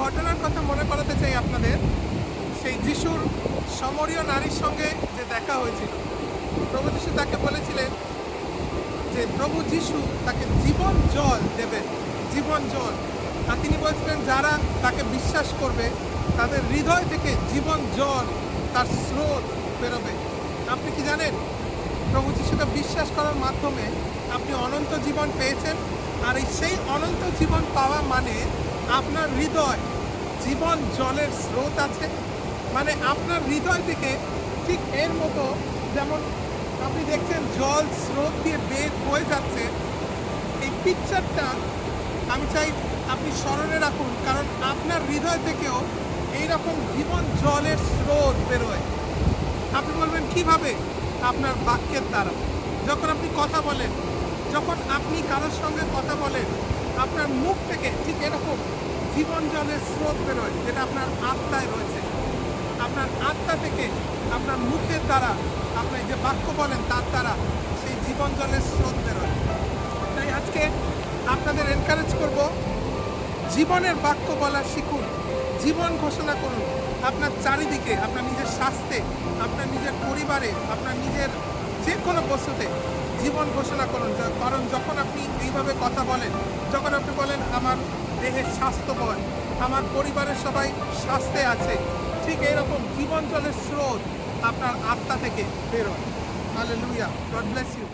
ঘটনার কথা মনে করাতে চাই আপনাদের। সেই যিশুর সমরীয় নারীর সঙ্গে যে দেখা হয়েছিল, প্রভু যিশু তাকে বলেছিলেন যে প্রভু যিশু তাকে জীবন জল দেবেন, জীবন জল। আর তিনি বলছিলেন যারা তাকে বিশ্বাস করবে তাদের হৃদয় থেকে জীবন জল, তার স্রোত বেরোবে। আপনি কি জানেন, প্রভু যিশুকে বিশ্বাস করার মাধ্যমে আপনি অনন্ত জীবন পেয়েছেন। আর সেই অনন্ত জীবন পাওয়া মানে আপনার হৃদয় জীবন জলের স্রোত আছে। মানে আপনার হৃদয় থেকে ঠিক এর মতো, যেমন আপনি দেখছেন জল স্রোত দিয়ে বয়ে যাচ্ছে, এই পিকচারটা আমি চাই আপনি স্মরণে রাখুন, কারণ আপনার হৃদয় থেকেও এইরকম জীবন জলের স্রোত বেরোয়। আপনি বলবেন কিভাবে? আপনার বাক্যের দ্বারা। যখন আপনি কথা বলেন, যখন আপনি কারোর সঙ্গে কথা বলেন, আপনার মুখ থেকে ঠিক এরকম জীবন জলের স্রোত বেরোয়, যেটা আপনার আত্মায় রয়েছে। আপনার আত্মা থেকে আপনার মুখের দ্বারা আপনি যে বাক্য বলেন তার দ্বারা সেই জীবন জলের স্রোত বেরোয়। তাই আজকে আপনাদের এনকারেজ করব, জীবনের বাক্য বলা শিখুন, জীবন ঘোষণা করুন। আপনার চারিদিকে, আপনার নিজের স্বাস্থ্যে, আপনার নিজের পরিবারে, আপনার নিজের যে কোনো বস্তুতে জীবন ঘোষণা করুন। কারণ যখন আপনি এইভাবে কথা বলেন, যখন আপনি বলেন আমার দেহের স্বাস্থ্য বল, আমার পরিবারের সবাই স্বাস্থ্যে আছে, ঠিক এরকম জীবন জলের স্রোত আপনার আত্মা থেকে বেরোয়। Hallelujah, God bless you.